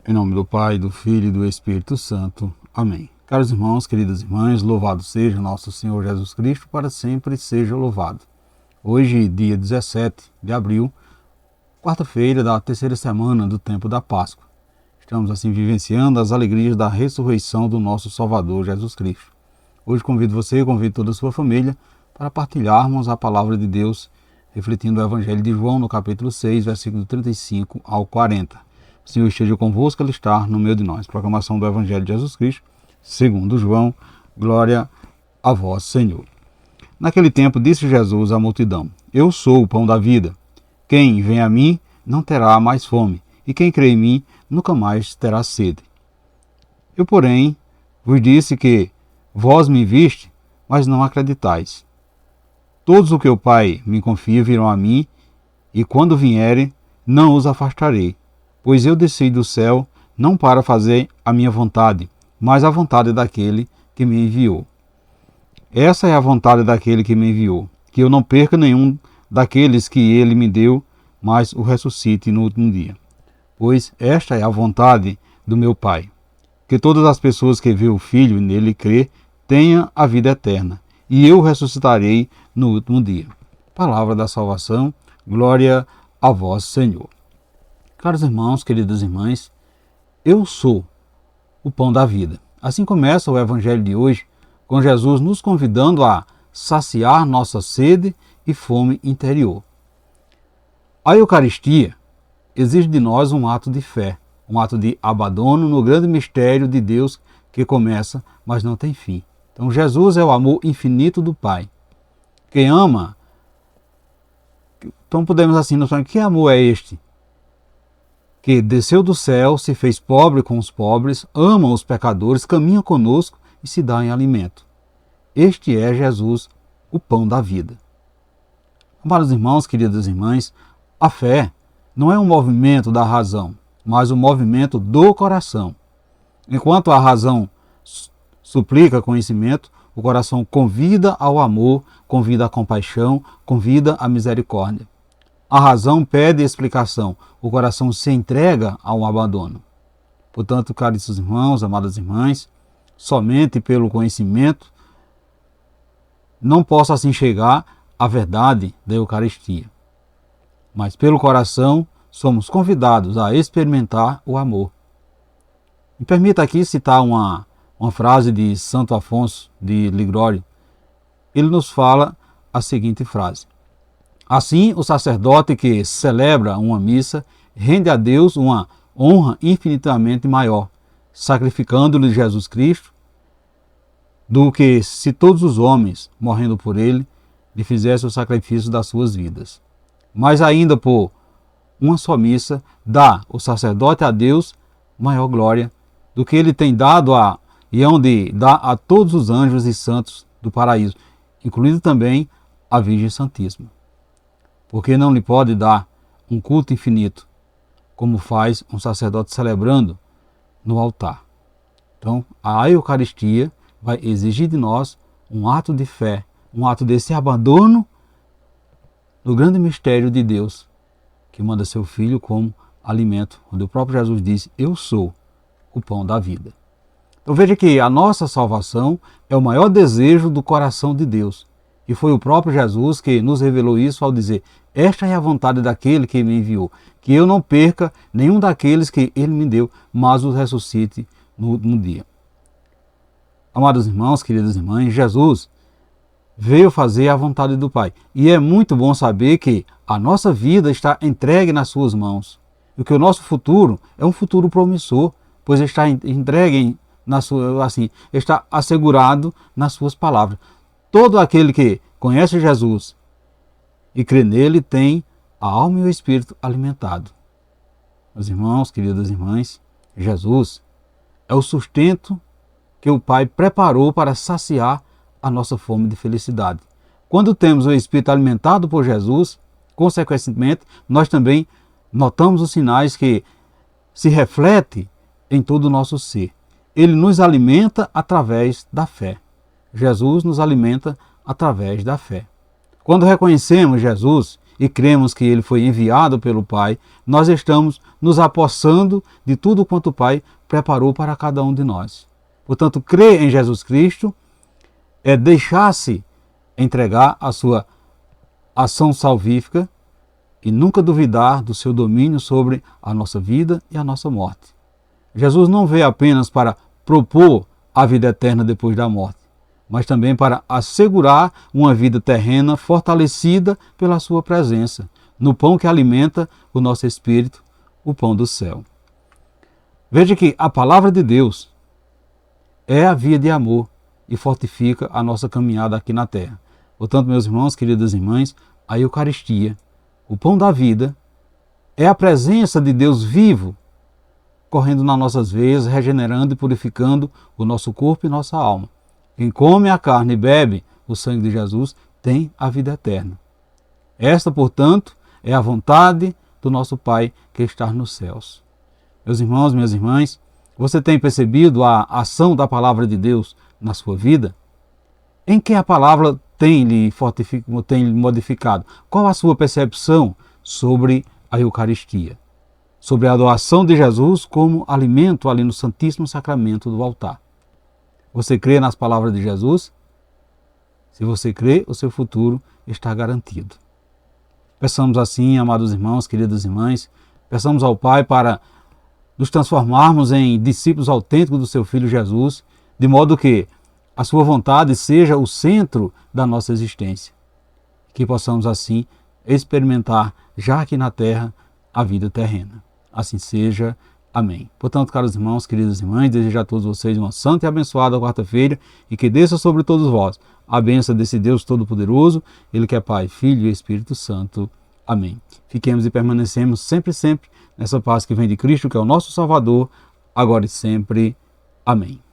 Em nome do Pai, do Filho e do Espírito Santo. Amém. Caros irmãos, queridas irmãs, louvado seja nosso Senhor Jesus Cristo, para sempre seja louvado. Hoje, dia 17 de abril, quarta-feira da terceira semana do tempo da Páscoa. Estamos assim vivenciando as alegrias da ressurreição do nosso Salvador Jesus Cristo. Hoje convido você, convido toda a sua família para partilharmos a palavra de Deus, refletindo o Evangelho de João no capítulo 6, versículo 35 ao 40. O Senhor esteja convosco, Ele está no meio de nós. Proclamação do Evangelho de Jesus Cristo, segundo João. Glória a vós, Senhor. Naquele tempo disse Jesus à multidão: Eu sou o pão da vida. Quem vem a mim não terá mais fome, e quem crê em mim nunca mais terá sede. Eu, porém, vos disse que vós me viste, mas não acreditais. Todos o que o Pai me confia virão a mim, e quando vierem, não os afastarei. Pois eu desci do céu não para fazer a minha vontade, mas a vontade daquele que me enviou. Essa é a vontade daquele que me enviou, que eu não perca nenhum daqueles que ele me deu, mas o ressuscite no último dia. Pois esta é a vontade do meu Pai, que todas as pessoas que vê o Filho e nele crê tenham a vida eterna, e eu ressuscitarei no último dia. Palavra da salvação, glória a vós, Senhor. Caros irmãos, queridas irmãs, eu sou o pão da vida. Assim começa o Evangelho de hoje, com Jesus nos convidando a saciar nossa sede e fome interior. A Eucaristia exige de nós um ato de fé, um ato de abandono no grande mistério de Deus que começa, mas não tem fim. Então Jesus é o amor infinito do Pai. Quem ama, então podemos assim nos falar, que amor é este? Que desceu do céu, se fez pobre com os pobres, ama os pecadores, caminha conosco e se dá em alimento. Este é Jesus, o pão da vida. Amados irmãos, queridas irmãs, a fé não é um movimento da razão, mas um movimento do coração. Enquanto a razão suplica conhecimento, o coração convida ao amor, convida à compaixão, convida à misericórdia. A razão pede explicação, o coração se entrega ao abandono. Portanto, caros irmãos, amadas irmãs, somente pelo conhecimento não posso assim chegar à verdade da Eucaristia. Mas pelo coração somos convidados a experimentar o amor. Me permita aqui citar uma frase de Santo Afonso de Ligório. Ele nos fala a seguinte frase: assim, o sacerdote que celebra uma missa rende a Deus uma honra infinitamente maior, sacrificando-lhe Jesus Cristo, do que se todos os homens, morrendo por ele, lhe fizessem o sacrifício das suas vidas. Mas ainda por uma só missa, dá o sacerdote a Deus maior glória do que ele tem dado e onde dá a todos os anjos e santos do paraíso, incluindo também a Virgem Santíssima. Porque não lhe pode dar um culto infinito, como faz um sacerdote celebrando no altar. Então, a Eucaristia vai exigir de nós um ato de fé, um ato desse abandono no grande mistério de Deus, que manda seu Filho como alimento, onde o próprio Jesus disse: eu sou o pão da vida. Então veja que a nossa salvação é o maior desejo do coração de Deus. E foi o próprio Jesus que nos revelou isso ao dizer: esta é a vontade daquele que me enviou, que eu não perca nenhum daqueles que ele me deu, mas os ressuscite no último dia. Amados irmãos, queridas irmãs, Jesus veio fazer a vontade do Pai. E é muito bom saber que a nossa vida está entregue nas suas mãos. E que o nosso futuro é um futuro promissor, pois está entregue está assegurado nas suas palavras. Todo aquele que conhece Jesus e crê nele tem a alma e o espírito alimentado. Meus irmãos, queridas irmãs, Jesus é o sustento que o Pai preparou para saciar a nossa fome de felicidade. Quando temos o espírito alimentado por Jesus, consequentemente, nós também notamos os sinais que se refletem em todo o nosso ser. Ele nos alimenta através da fé. Jesus nos alimenta através da fé. Quando reconhecemos Jesus e cremos que ele foi enviado pelo Pai, nós estamos nos apossando de tudo quanto o Pai preparou para cada um de nós. Portanto, crer em Jesus Cristo é deixar-se entregar a sua ação salvífica e nunca duvidar do seu domínio sobre a nossa vida e a nossa morte. Jesus não veio apenas para propor a vida eterna depois da morte, mas também para assegurar uma vida terrena fortalecida pela sua presença, no pão que alimenta o nosso espírito, o pão do céu. Veja que a palavra de Deus é a via de amor e fortifica a nossa caminhada aqui na terra. Portanto, meus irmãos, queridas irmãs, a Eucaristia, o pão da vida, é a presença de Deus vivo correndo nas nossas veias, regenerando e purificando o nosso corpo e nossa alma. Quem come a carne e bebe o sangue de Jesus tem a vida eterna. Esta, portanto, é a vontade do nosso Pai que está nos céus. Meus irmãos, minhas irmãs, você tem percebido a ação da palavra de Deus na sua vida? Em que a palavra tem lhe modificado? Qual a sua percepção sobre a Eucaristia? Sobre a doação de Jesus como alimento ali no Santíssimo Sacramento do altar. Você crê nas palavras de Jesus? Se você crê, o seu futuro está garantido. Peçamos assim, amados irmãos, queridas irmãs, peçamos ao Pai para nos transformarmos em discípulos autênticos do seu Filho Jesus, de modo que a sua vontade seja o centro da nossa existência. Que possamos assim experimentar, já aqui na terra, a vida terrena. Assim seja. Amém. Portanto, caros irmãos, queridas irmãs, desejo a todos vocês uma santa e abençoada quarta-feira e que desça sobre todos vós a bênção desse Deus Todo-Poderoso, Ele que é Pai, Filho e Espírito Santo. Amém. Fiquemos e permanecemos sempre nessa paz que vem de Cristo, que é o nosso Salvador, agora e sempre. Amém.